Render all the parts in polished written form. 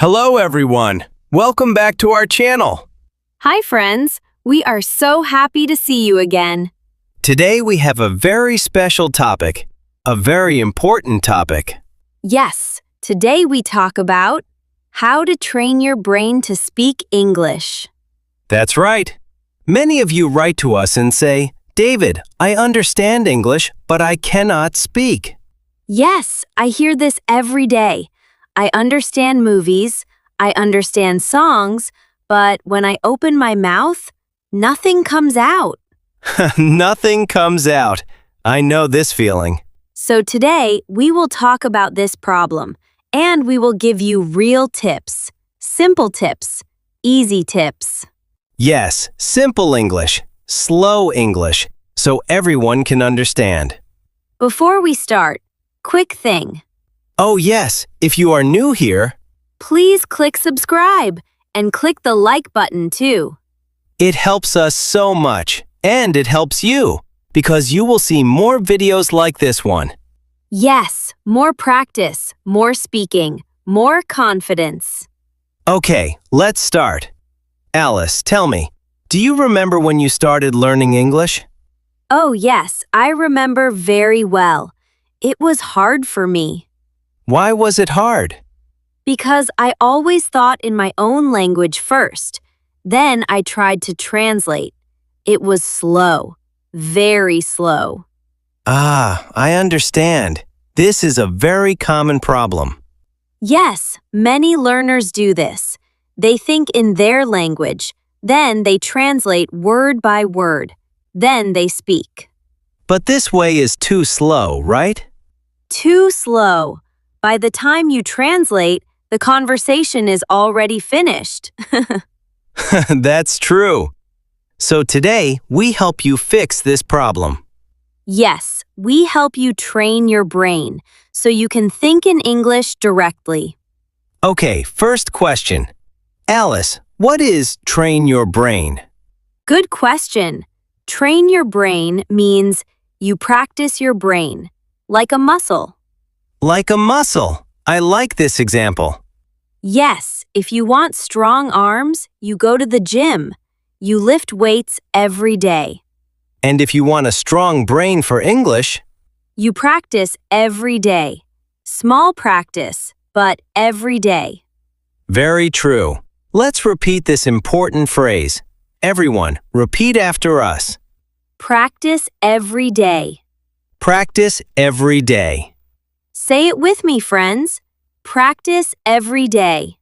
Hello everyone! Welcome back to our channel. Hi friends, we are so happy to see you again. Today we have a very special topic, a very important topic. Yes, today we talk about how to train your brain to speak English. That's right. Many of you write to us and say, David, I understand English, but I cannot speak. Yes, I hear this every day. I understand movies, I understand songs, but when I open my mouth, nothing comes out. Nothing comes out. I know this feeling. So today, we will talk about this problem, and we will give you real tips, simple tips, easy tips. Yes, simple English, slow English, so everyone can understand. Before we start, quick thing. Oh yes, if you are new here, Please click subscribe and click the like button too. it helps us so much, and it helps you, because you will see more videos like this one. Yes, more practice, more speaking, more confidence. Okay, let's start. Alice, tell me, do you remember when you started learning English? Oh yes, I remember very well. It was hard for me Why was it hard? because I always thought in my own language first. Then I tried to translate. It was slow, very slow. Ah, I understand. This is a very common problem. Yes, many learners do this. They think in their language, then they translate word by word, then they speak. But this way is too slow, right? Too slow. By the time you translate, the conversation is already finished. That's true. So today, we help you fix this problem. Yes, we help you train your brain so you can think in English directly. Okay, first question. Alice, what is train your brain? Good question. Train your brain means you practice your brain, like a muscle. Like a muscle. I like this example. Yes, if you want strong arms, you go to the gym. You lift weights every day. And if you want a strong brain for English, You practice every day. Small practice, but every day. very true. Let's repeat this important phrase. Everyone, repeat after us. Practice every day. Practice every day. Say it with me, friends. Practice every day.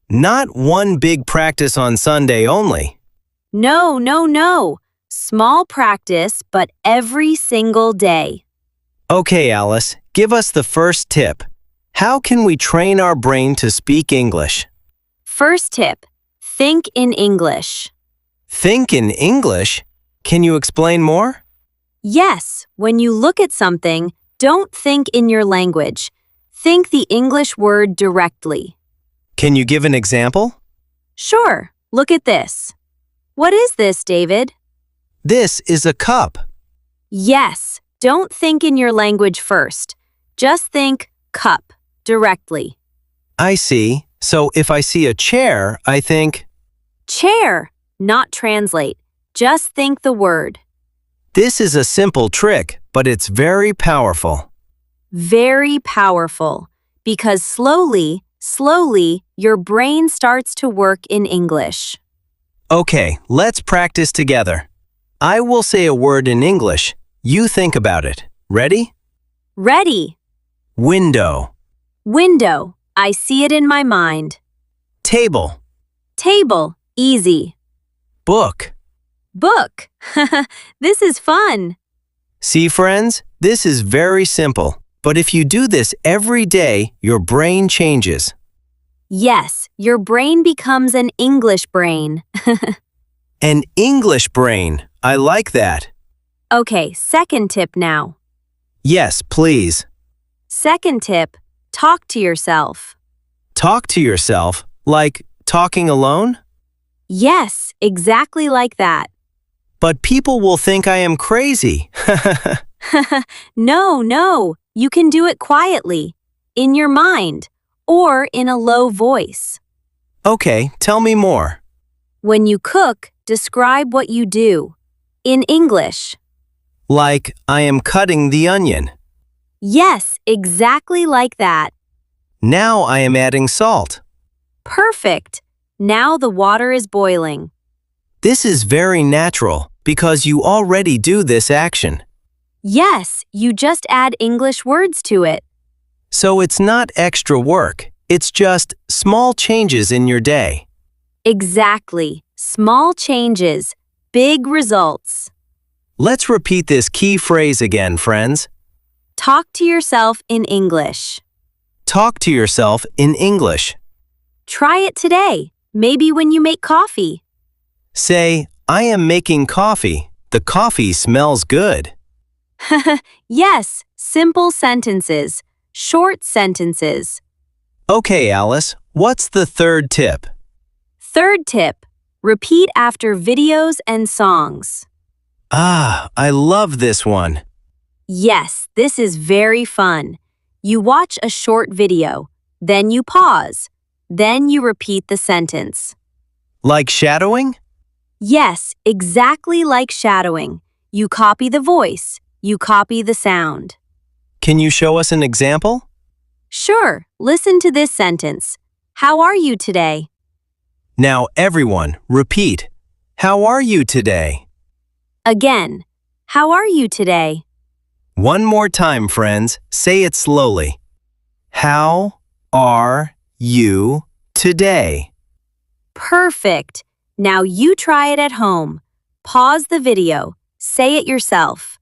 Not one big practice on Sunday only. No, no, no. Small practice, but every single day. Okay, Alice, give us the first tip. How can we train our brain to speak English? First tip, think in English. Think in English? Can you explain more? Yes, when you look at something, don't think in your language. Think the English word directly. Can you give an example? Sure, look at this. What is this, David? This is a cup. Yes, don't think in your language first. Just think cup directly. I see. So if I see a chair, I think, Chair, not translate. Just think the word. this is a simple trick, but it's very powerful. Very powerful, because slowly, your brain starts to work in English. Okay, let's practice together. I will say a word in English. You think about it. Ready? Ready. Window. Window, I see it in my mind. Table. Table, easy. Book. Book, this is fun. See, friends? This is very simple. But if you do this every day, your brain changes. Yes, your brain becomes an English brain. An English brain. I like that. Okay, second tip now. Yes, please. Second tip, talk to yourself. Talk to yourself, like talking alone? Yes, exactly like that. But people will think I am crazy. No, you can do it quietly, in your mind, or in a low voice. Okay, tell me more. When you cook, describe what you do. In English. Like, I am cutting the onion. Yes, exactly like that. Now I am adding salt. Perfect. Now the water is boiling. This is very natural because you already do this action. Yes, you just add English words to it. So it's not extra work. It's just small changes in your day. Exactly. Small changes, big results. Let's repeat this key phrase again, friends. Talk to yourself in English. Talk to yourself in English. Try it today, maybe when you make coffee. Say, I am making coffee. The coffee smells good. Yes, simple sentences, short sentences. Okay, Alice, what's the third tip? Third tip, repeat after videos and songs. Ah, I love this one. Yes, this is very fun. You watch a short video, then you pause, then you repeat the sentence. Like shadowing? Yes, exactly like shadowing. You copy the voice, you copy the sound. Can you show us an example? Sure, listen to this sentence. How are you today? Now everyone, repeat. How are you today? Again, how are you today? One more time, friends. Say it slowly. How are you today? Perfect. Now you try it at home. Pause the video. Say it yourself.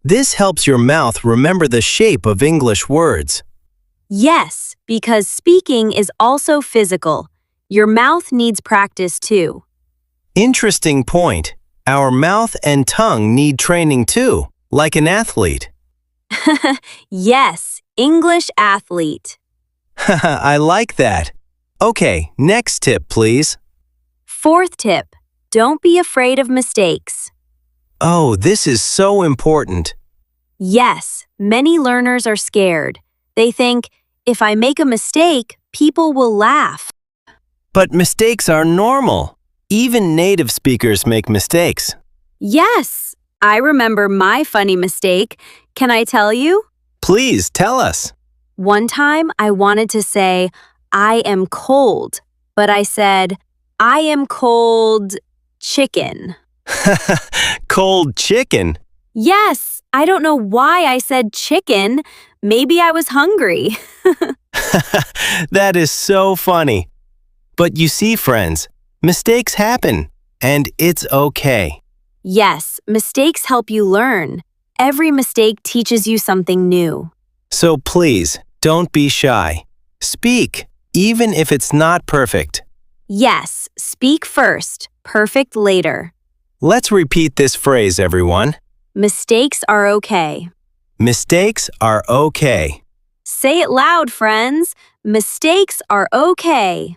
This helps your mouth remember the shape of English words. Yes, because speaking is also physical. Your mouth needs practice too. Interesting point. Our mouth and tongue need training too, like an athlete. Yes, English athlete. I like that. Okay, next tip, please. Fourth tip, don't be afraid of mistakes. Oh, this is so important. Yes, many learners are scared. They think, if I make a mistake, people will laugh. But mistakes are normal. Even native speakers make mistakes. Yes, I remember my funny mistake. Can I tell you? Please tell us. One time I wanted to say, I am cold, but I said, I am cold chicken. Cold chicken. Yes, I don't know why I said chicken. Maybe I was hungry. That is so funny. But you see, friends, mistakes happen, and it's okay. Yes, mistakes help you learn. Every mistake teaches you something new. So please, don't be shy. Speak, even if it's not perfect. Yes, speak first, perfect later. Let's repeat this phrase, everyone. Mistakes are okay. Mistakes are okay. Say it loud, friends. Mistakes are okay.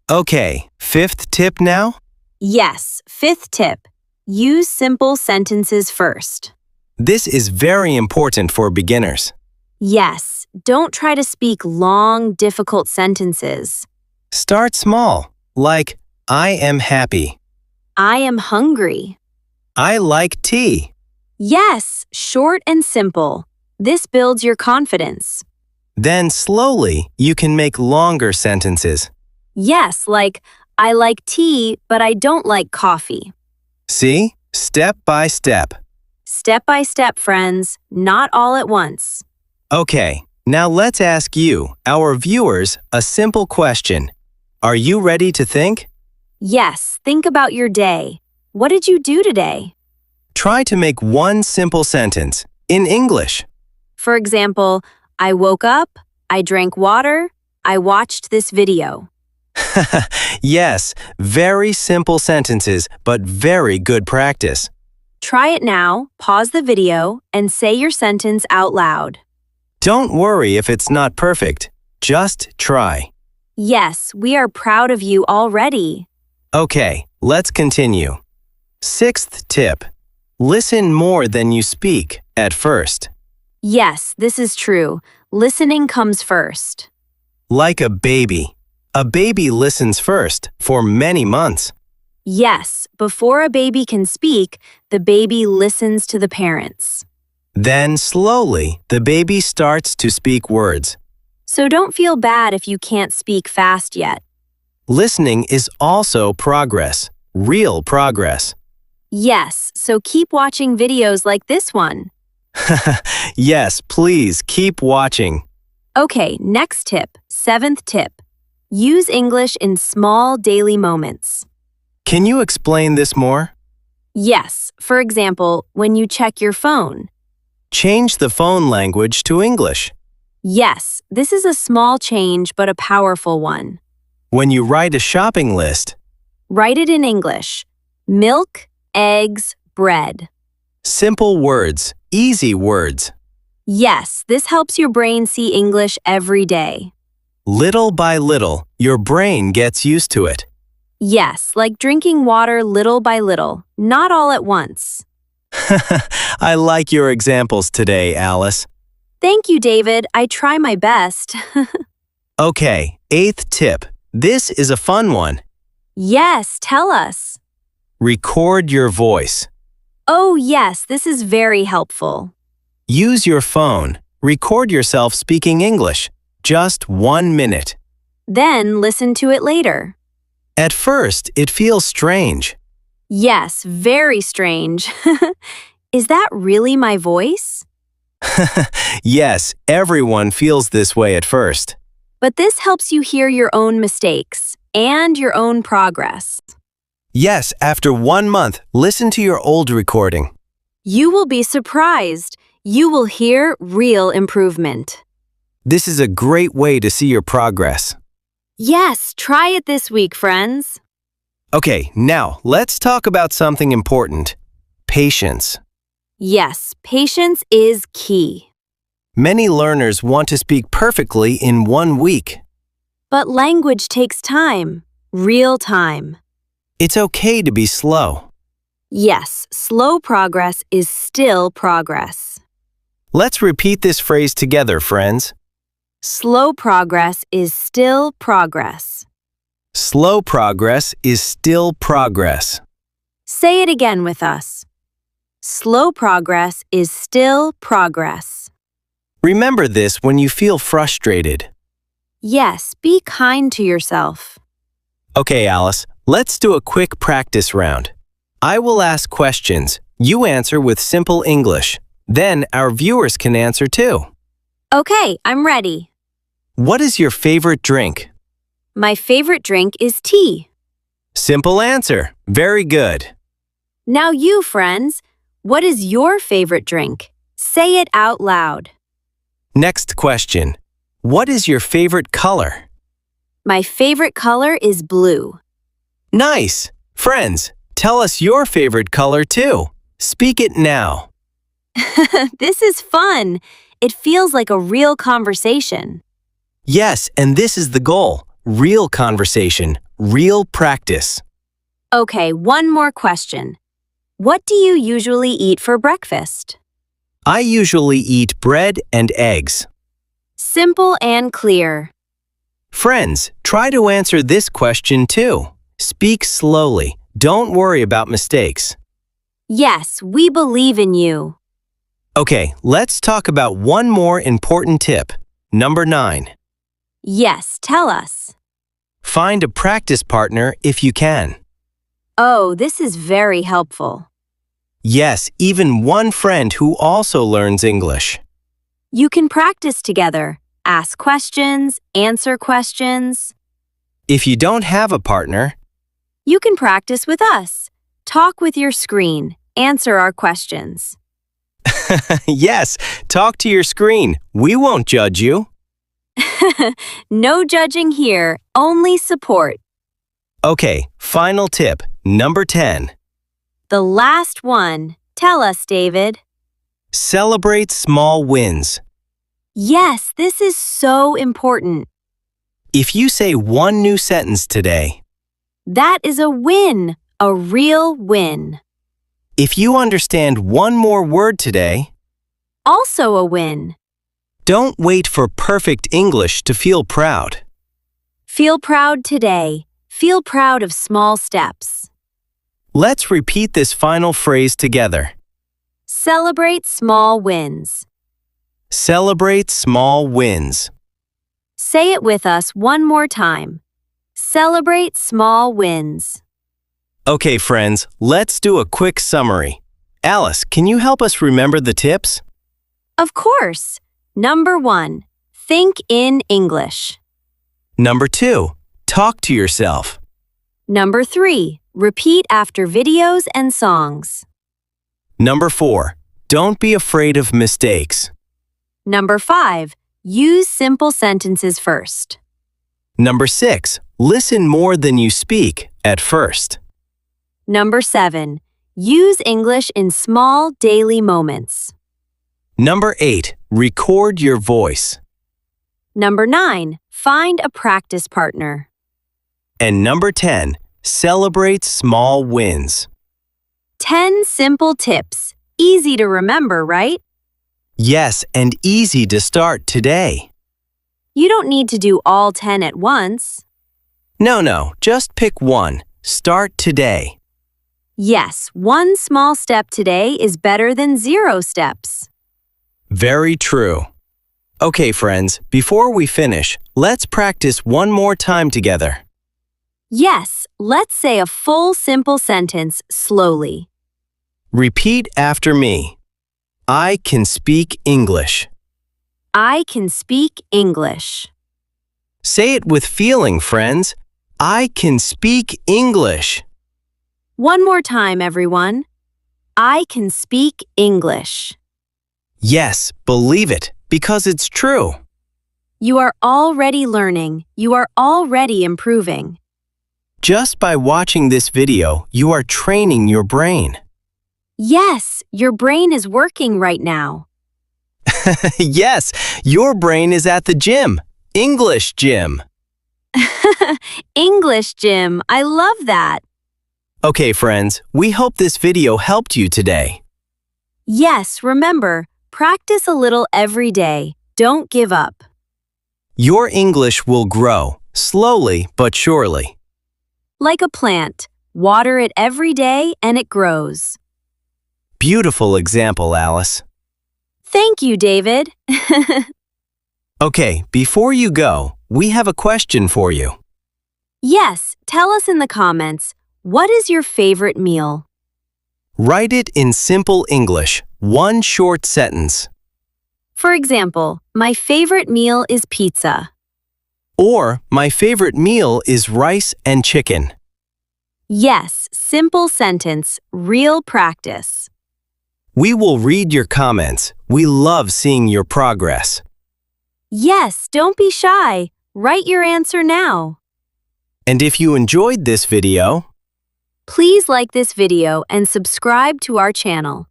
Okay, fifth tip now? Yes, fifth tip. Use simple sentences first. This is very important for beginners. Yes, don't try to speak long, difficult sentences. Start small, like, I am happy. I am hungry. I like tea. Yes, short and simple. This builds your confidence. Then slowly, you can make longer sentences. Yes, like, I like tea, but I don't like coffee. See? Step by step. Step by step, friends, not all at once. Okay, now let's ask you, our viewers, a simple question. Are you ready to think? Yes, think about your day. What did you do today? Try to make one simple sentence in English. For example, I woke up, I drank water, I watched this video. Yes, very simple sentences, but very good practice. Try it now, pause the video, and say your sentence out loud. Don't worry if it's not perfect. Just try. Yes, we are proud of you already. Okay, let's continue. Sixth tip. Listen more than you speak at first. Yes, this is true. Listening comes first. Like a baby. A baby listens first for many months. Yes, before a baby can speak, the baby listens to the parents. Then slowly, the baby starts to speak words. So don't feel bad if you can't speak fast yet. Listening is also progress, real progress. Yes, so keep watching videos like this one. Yes, please keep watching. Okay, next tip, 7th tip. Use English in small daily moments. Can you explain this more? Yes, for example, when you check your phone. Change the phone language to English. Yes, this is a small change but a powerful one. When you write a shopping list, Write it in English. Milk, eggs, bread. simple words, easy words. Yes, this helps your brain see English every day. Little by little, your brain gets used to it. Yes, like drinking water little by little, not all at once. I like your examples today, Alice. Thank you, David. I try my best. Okay, 8th tip. This is a fun one. Yes, tell us. Record your voice. Oh, yes, this is very helpful. Use your phone. Record yourself speaking English. Just 1 minute. Then listen to it later. At first, it feels strange. Yes, very strange. Is that really my voice? Yes, everyone feels this way at first. But this helps you hear your own mistakes and your own progress. Yes, after 1 month, listen to your old recording. You will be surprised. You will hear real improvement. This is a great way to see your progress. Yes, try it this week, friends. Okay, now let's talk about something important. Patience. Yes, patience is key. Many learners want to speak perfectly in 1 week. But language takes time, real time. It's okay to be slow. Yes, slow progress is still progress. Let's repeat this phrase together, friends. Slow progress is still progress. Slow progress is still progress. Say it again with us. Slow progress is still progress. Remember this when you feel frustrated. Yes, be kind to yourself. Okay, Alice, let's do a quick practice round. I will ask questions. You answer with simple English. Then our viewers can answer too. Okay, I'm ready. What is your favorite drink? My favorite drink is tea. Simple answer. Very good. Now you, friends, what is your favorite drink? Say it out loud. Next question. What is your favorite color? My favorite color is blue. Nice! Friends, tell us your favorite color too. Speak it now. This is fun. It feels like a real conversation. Yes, and this is the goal. Real conversation, real practice. Okay, one more question. What do you usually eat for breakfast? I usually eat bread and eggs. Simple and clear. Friends, try to answer this question too. Speak slowly. Don't worry about mistakes. Yes, we believe in you. Okay, let's talk about one more important tip. Number 9. Yes, tell us. Find a practice partner if you can. Oh, this is very helpful. Yes, even one friend who also learns English. You can practice together, ask questions, answer questions. If you don't have a partner, You can practice with us. Talk with your screen, answer our questions. yes, talk to your screen. We won't judge you. No judging here, only support. Okay, final tip, number 10. The last one. Tell us, David. Celebrate small wins. Yes, this is so important. If you say one new sentence today, That is a win, a real win. if you understand one more word today, Also a win. Don't wait for perfect English to feel proud. Feel proud today. Feel proud of small steps. Let's repeat this final phrase together. Celebrate small wins. Celebrate small wins. Say it with us one more time. Celebrate small wins. Okay, friends, let's do a quick summary. Alice, can you help us remember the tips? Of course. Number 1. Think in English. Number 2, talk to yourself. Number 3. Repeat after videos and songs. Number 4, don't be afraid of mistakes. Number 5. Use simple sentences first. Number 6, listen more than you speak at first. Number 7. Use English in small daily moments. Number 8, record your voice. Number 9. Find a practice partner. And number 10, celebrate small wins. 10 simple tips. Easy to remember, right? Yes, and easy to start today. You don't need to do all 10 at once. No, just pick one. Start today. Yes, one small step today is better than 0 steps. Very true. Okay, friends, before we finish, let's practice one more time together. Yes, let's say a full simple sentence slowly. Repeat after me. I can speak English. I can speak English. Say it with feeling, friends. I can speak English. One more time, everyone. I can speak English. Yes, believe it, because it's true. You are already learning. You are already improving. Just by watching this video, you are training your brain. Yes, your brain is working right now. Yes, your brain is at the gym. English gym. English gym. I love that. Okay, friends, we hope this video helped you today. Yes, remember, practice a little every day. Don't give up. Your English will grow, slowly but surely. Like a plant, water it every day and it grows. Beautiful example, Alice. Thank you, David. Okay, before you go, we have a question for you. Yes, tell us in the comments, what is your favorite meal? Write it in simple English, one short sentence. For example, my favorite meal is pizza. Or, my favorite meal is rice and chicken. Yes, simple sentence, real practice. We will read your comments. We love seeing your progress. Yes, don't be shy. Write your answer now. And if you enjoyed this video, Please like this video and subscribe to our channel.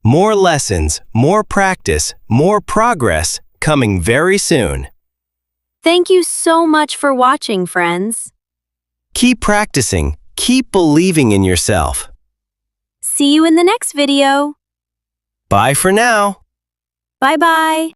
more lessons, more practice, more progress coming very soon. Thank you so much for watching, friends. Keep practicing. Keep believing in yourself. See you in the next video. Bye for now. Bye-bye.